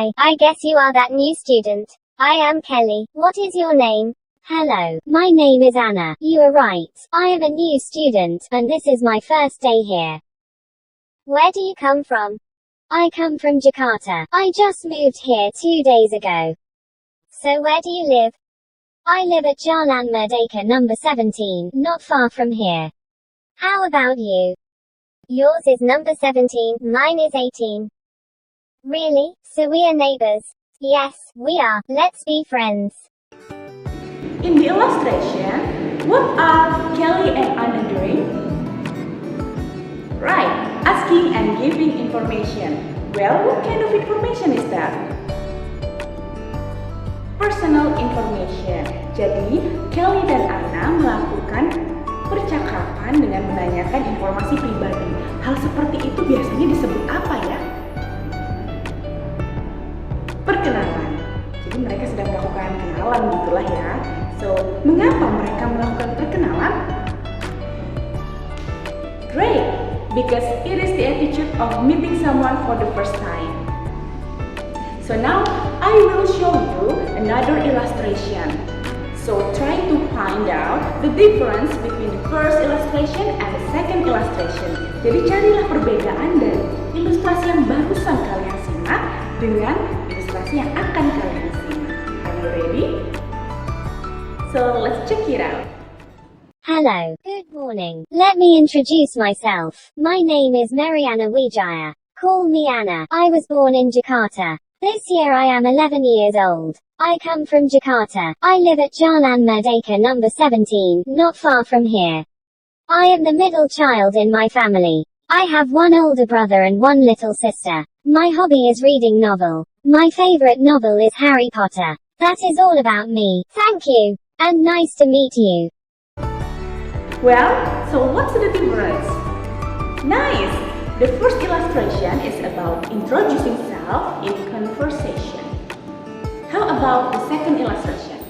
Hi, I guess you are that new student. I am Kelly. What is your name? Hello, my name is Anna. You are right. I am a new student, and this is my first day here. Where do you come from? I come from Jakarta. I just moved here 2 days ago. So where do you live? I live at Jalan Merdeka number 17, not far from here. How about you? Yours is number 17, mine is 18. Really? So we are neighbors? Yes, we are. Let's be friends. In the illustration, what are Kelly and Anna doing? Right, asking and giving information. Well, what kind of information is that? Personal information. Jadi, Kelly dan Anna melakukan percakapan dengan menanyakan informasi pribadi. Hal seperti itu biasanya disebut apa ya? Perkenalan. Jadi mereka sedang melakukan kenalan gitulah ya. So, mengapa mereka melakukan perkenalan? Great, because it is the attitude of meeting someone for the first time. So now, I will show you another illustration. So try to find out the difference between the first illustration and the second illustration. Jadi carilah perbedaan dari ilustrasi yang barusan kalian simak dengan ilustrasi yang akan kalian simak. Are you ready? So let's check it out. Hello, good morning. Let me introduce myself. My name is Mariana Wijaya. Call me Anna. I was born in Jakarta. This year I am 11 years old. I come from Jakarta. I live at Jalan Merdeka number 17, not far from here. I am the middle child in my family. I have one older brother and one little sister. My hobby is reading novel. My favorite novel is Harry Potter. That is all about me. Thank you. And nice to meet you. Well, so what's the difference? Nice! The first illustration is about introducing self in conversation. How about the second illustration?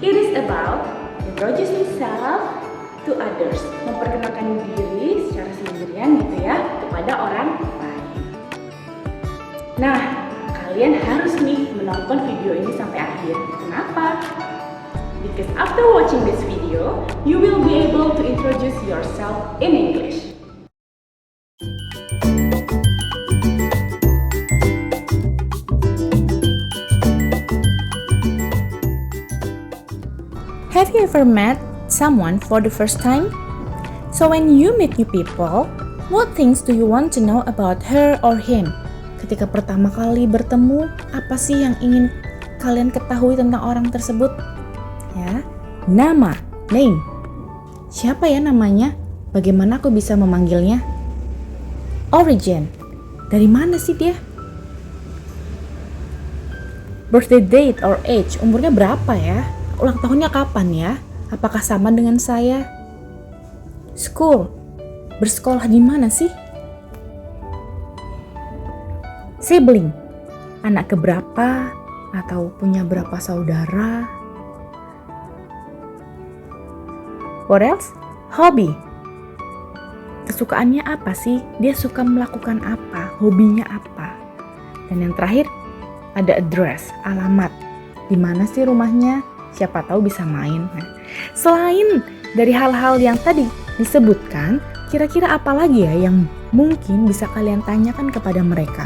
It is about introducing self to others. Memperkenalkan diri secara sendirian gitu ya, kepada orang lain. Nah, kalian harus nih menonton video ini sampai akhir. Kenapa? Because after watching this video, you will be able to introduce yourself in English. Have you ever met someone for the first time? So when you meet new people, what things do you want to know about her or him? Ketika pertama kali bertemu, apa sih yang ingin kalian ketahui tentang orang tersebut? Ya, nama, name. Siapa ya namanya? Bagaimana aku bisa memanggilnya? Origin. Dari mana sih dia? Birthday date or age. Umurnya berapa ya? Ulang tahunnya kapan ya? Apakah sama dengan saya? School. Bersekolah di mana sih? Sibling. Anak keberapa? Atau punya berapa saudara? What else? Hobby. Kesukaannya apa sih? Dia suka melakukan apa? Hobinya apa? Dan yang terakhir, ada address, alamat. Di mana sih rumahnya? Siapa tahu bisa main. Nah, selain dari hal-hal yang tadi disebutkan, kira-kira apa lagi ya yang mungkin bisa kalian tanyakan kepada mereka?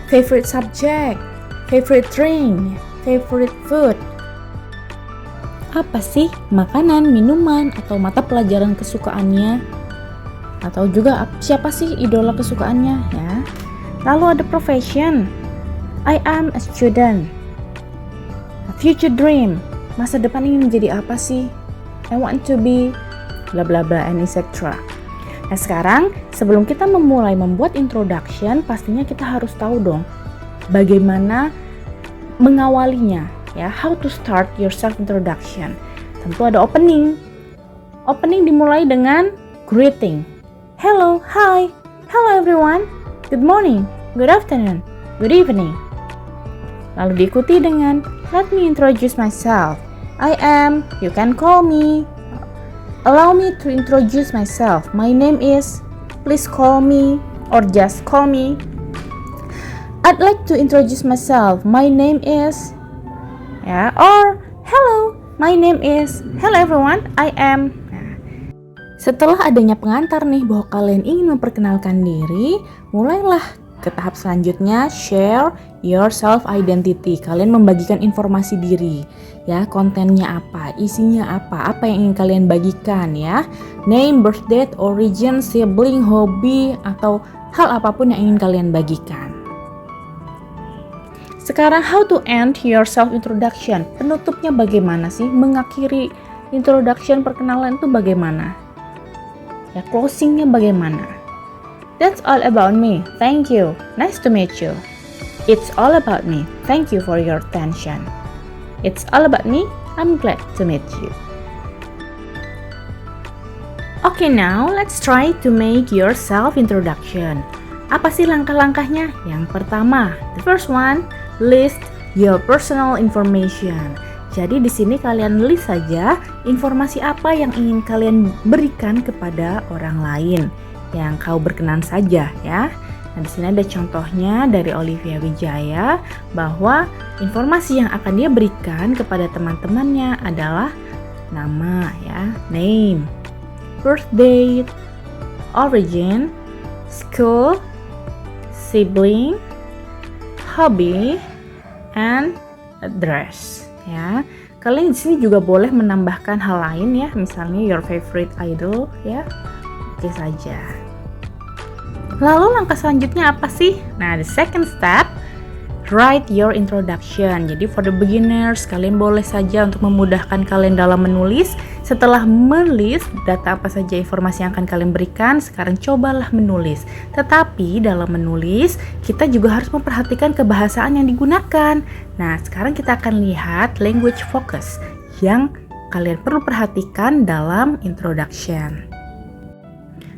Favorite subject, favorite drink, favorite food. Apa sih makanan, minuman, atau mata pelajaran kesukaannya? Atau juga siapa sih idola kesukaannya ya? Lalu ada profession. I am a student. A future dream. Masa depan ingin menjadi apa sih? I want to be bla bla bla and etc. Nah sekarang sebelum kita memulai membuat introduction, pastinya kita harus tahu dong bagaimana mengawalinya ya, how to start your self introduction. Tentu ada opening. Opening dimulai dengan greeting. Hello, hi, hello everyone, good morning, good afternoon, good evening. Lalu diikuti dengan let me introduce myself. I am, you can call me. Allow me to introduce myself. My name is, please call me. or just call me. I'd like to introduce myself. My name is, ya, or hello, my name is, hello everyone, I am. Nah, setelah adanya pengantar nih bahwa kalian ingin memperkenalkan diri, mulailah ke tahap selanjutnya, share your self identity. Kalian membagikan informasi diri, ya, kontennya apa, isinya apa yang ingin kalian bagikan, ya, name, birth date, origin, sibling, hobi, atau hal apapun yang ingin kalian bagikan. Sekarang, how to end your self introduction? Penutupnya bagaimana sih? Mengakhiri introduction, perkenalan itu bagaimana? Ya, closingnya bagaimana? That's all about me. Thank you. Nice to meet you. It's all about me. Thank you for your attention. It's all about me. I'm glad to meet you. Okay, now let's try to make your self introduction. Apa sih langkah-langkahnya? Yang pertama, the first one, list your personal information. Jadi di sini kalian list saja informasi apa yang ingin kalian berikan kepada orang lain yang kau berkenan saja, ya. Nah, di sini ada contohnya dari Olivia Wijaya bahwa informasi yang akan dia berikan kepada teman-temannya adalah nama, ya, name, birth date, origin, school, sibling, hobby, and address, ya. Kalian di sini juga boleh menambahkan hal lain, ya, misalnya your favorite idol, ya. Oke saja. Lalu langkah selanjutnya apa sih? Nah, the second step, write your introduction. Jadi for the beginners, kalian boleh saja untuk memudahkan kalian dalam menulis. Setelah menulis data apa saja informasi yang akan kalian berikan, sekarang cobalah menulis. Tetapi dalam menulis, kita juga harus memperhatikan kebahasaan yang digunakan. Nah, sekarang kita akan lihat language focus yang kalian perlu perhatikan dalam introduction.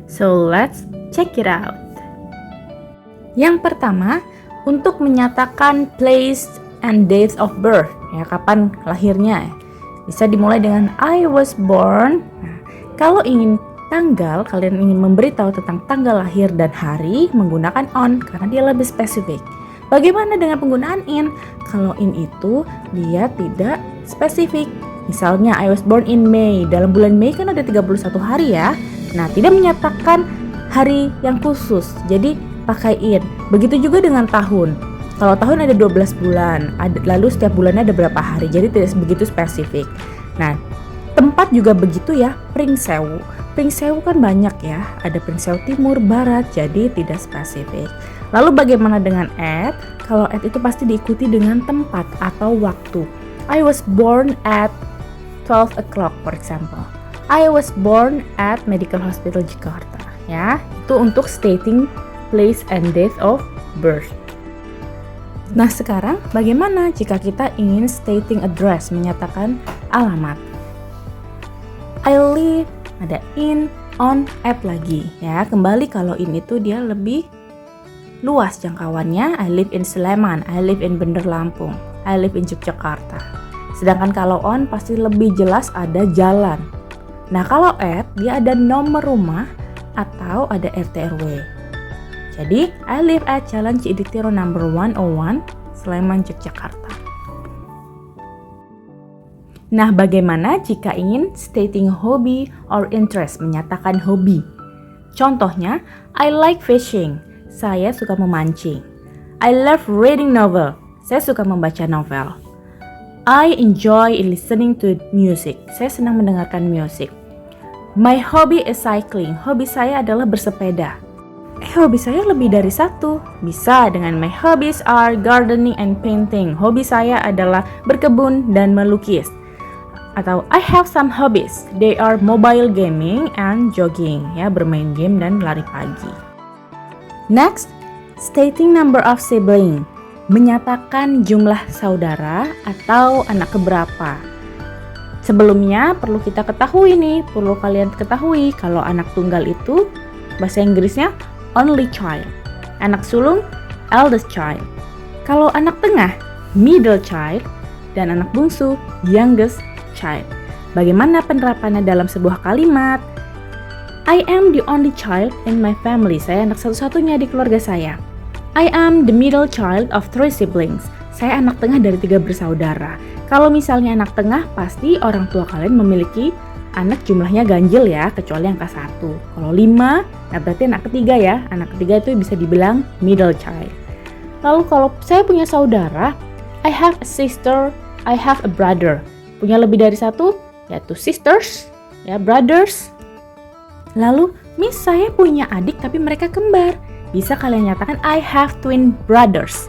So, let's check it out. Yang pertama, untuk menyatakan place and date of birth, ya, kapan lahirnya. Bisa dimulai dengan I was born. Nah, kalau ingin tanggal, kalian ingin memberitahu tentang tanggal lahir dan hari, menggunakan on karena dia lebih spesifik. Bagaimana dengan penggunaan in? Kalau in itu dia tidak spesifik. Misalnya I was born in May. Dalam bulan Mei kan ada 31 hari, ya. Nah, tidak menyatakan hari yang khusus. Jadi pakai in. Begitu juga dengan tahun. Kalau tahun ada 12 bulan, lalu setiap bulannya ada berapa hari, jadi tidak begitu spesifik. Nah, tempat juga begitu, ya, Pringsewu. Pringsewu kan banyak, ya, ada Pringsewu Timur, Barat, jadi tidak spesifik. Lalu bagaimana dengan at? Kalau at itu pasti diikuti dengan tempat atau waktu. I was born at 12 o'clock, for example. I was born at Medical Hospital Jakarta, ya. Itu untuk stating place and date of birth. Nah, sekarang bagaimana jika kita ingin stating address, menyatakan alamat? I live, ada in, on, at lagi, ya. Kembali kalau in itu dia lebih luas jangkauannya. I live in Sleman, I live in Bandar Lampung, I live in Yogyakarta. Sedangkan kalau on pasti lebih jelas ada jalan. Nah, kalau at dia ada nomor rumah atau ada RT RW. Jadi, I live at Jalan Ciditiro number 101, Sleman, Yogyakarta. Nah, bagaimana jika ingin stating hobby or interest, menyatakan hobi? Contohnya, I like fishing, saya suka memancing. I love reading novel, saya suka membaca novel. I enjoy listening to music, saya senang mendengarkan musik. My hobby is cycling, hobi saya adalah bersepeda. Hobi saya lebih dari satu. Bisa dengan my hobbies are gardening and painting. Hobi saya adalah berkebun dan melukis. Atau I have some hobbies. They are mobile gaming and jogging. Ya, bermain game dan lari pagi. Next, stating number of sibling. Menyatakan jumlah saudara atau anak keberapa. Sebelumnya perlu kita ketahui nih, perlu kalian ketahui kalau anak tunggal itu bahasa Inggrisnya only child. Anak sulung, eldest child. Kalau anak tengah, middle child. Dan anak bungsu, youngest child. Bagaimana penerapannya dalam sebuah kalimat? I am the only child in my family. Saya anak satu-satunya di keluarga saya. I am the middle child of 3 siblings. Saya anak tengah dari 3 bersaudara. Kalau misalnya anak tengah, pasti orang tua kalian memiliki anak jumlahnya ganjil ya, kecuali angka 1. Kalau 5, nah berarti anak ketiga ya. Anak ketiga itu bisa dibilang middle child. Lalu kalau saya punya saudara, I have a sister, I have a brother. Punya lebih dari 1, yaitu sisters, ya brothers. Lalu, Miss saya punya adik tapi mereka kembar. Bisa kalian nyatakan I have twin brothers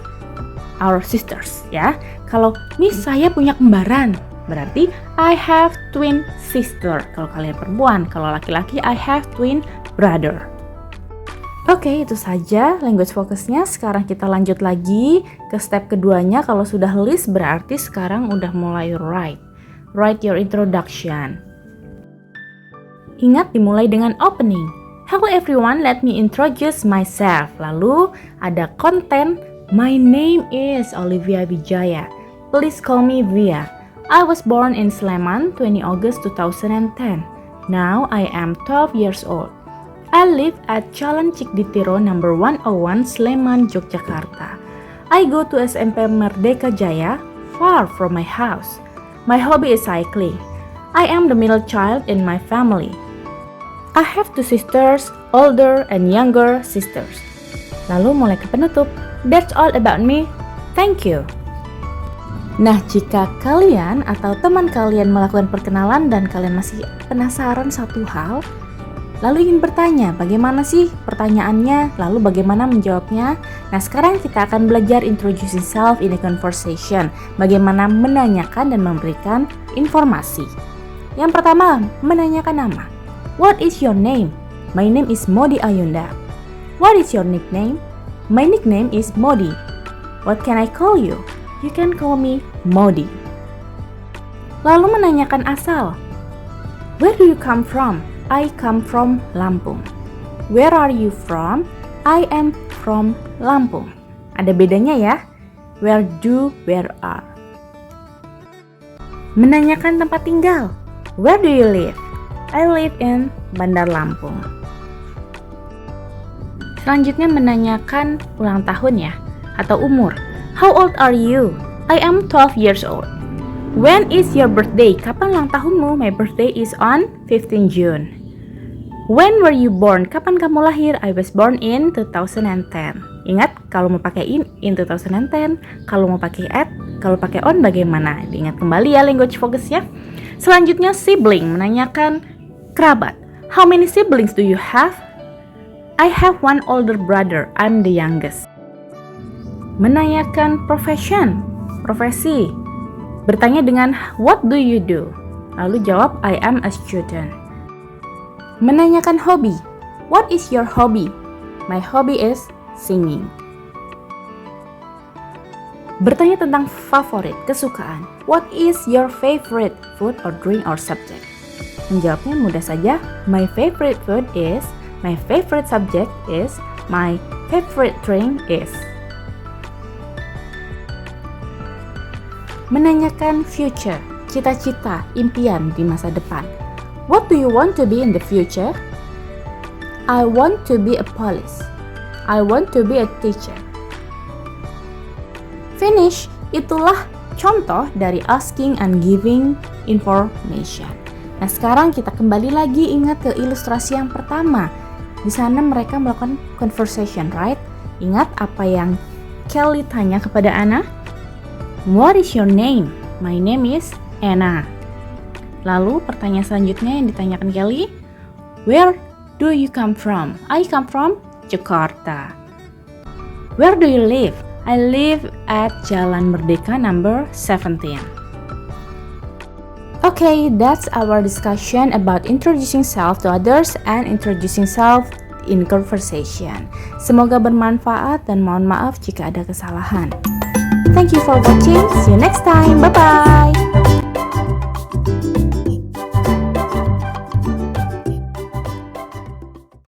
or sisters ya. Kalau Miss saya punya kembaran, berarti I have twin sister. Kalau kalian perempuan, kalau laki-laki I have twin brother. Oke, itu saja language focusnya. Sekarang kita lanjut lagi ke step keduanya. Kalau sudah list berarti sekarang udah mulai write. Write your introduction. Ingat dimulai dengan opening. Hello everyone, let me introduce myself. Lalu ada konten. My name is Olivia Wijaya. Please call me Via. I was born in Sleman, 20 August 2010. Now I am 12 years old. I live at Jalan Cikditiro number 101 Sleman, Yogyakarta. I go to SMP Merdeka Jaya, far from my house. My hobby is cycling. I am the middle child in my family. I have 2 sisters, older and younger sisters. Lalu mulai ke penutup. That's all about me. Thank you. Nah, jika kalian atau teman kalian melakukan perkenalan dan kalian masih penasaran satu hal, lalu ingin bertanya, bagaimana sih pertanyaannya, lalu bagaimana menjawabnya? Nah, sekarang kita akan belajar introducing self in a conversation. Bagaimana menanyakan dan memberikan informasi. Yang pertama, menanyakan nama. What is your name? My name is Modi Ayunda. What is your nickname? My nickname is Modi. What can I call you? You can call me Modi. Lalu menanyakan asal. Where do you come from? I come from Lampung. Where are you from? I am from Lampung. Ada bedanya ya. Where do, where are. Menanyakan tempat tinggal. Where do you live? I live in Bandar Lampung. Selanjutnya menanyakan ulang tahun ya, atau umur. How old are you? I am 12 years old. When is your birthday? Kapan ulang tahunmu? My birthday is on 15 June. When were you born? Kapan kamu lahir? I was born in 2010. Ingat, kalau mau pakai in 2010, kalau mau pakai at, kalau pakai on bagaimana? Diingat kembali ya language focusnya. Selanjutnya sibling, menanyakan kerabat. How many siblings do you have? I have 1 older brother. I'm the youngest. Menanyakan profession, profesi. Bertanya dengan what do you do? Lalu jawab I am a student. Menanyakan hobi. What is your hobby? My hobby is singing. Bertanya tentang favorit, kesukaan. What is your favorite food or drink or subject? Menjawabnya mudah saja. My favorite food is, my favorite subject is, my favorite drink is. Menanyakan future, cita-cita, impian di masa depan. What do you want to be in the future? I want to be a police. I want to be a teacher. Finish, itulah contoh dari asking and giving information. Nah, sekarang kita kembali lagi ingat ke ilustrasi yang pertama. Di sana mereka melakukan conversation, right? Ingat apa yang Kelly tanya kepada Anna? What is your name? My name is Anna. Lalu pertanyaan selanjutnya yang ditanyakan Kelly, where do you come from? I come from Jakarta. Where do you live? I live at Jalan Merdeka number 17. Okay, that's our discussion about introducing self to others and introducing self in conversation. Semoga bermanfaat dan mohon maaf jika ada kesalahan. Thank you for watching. See you next time. Bye-bye.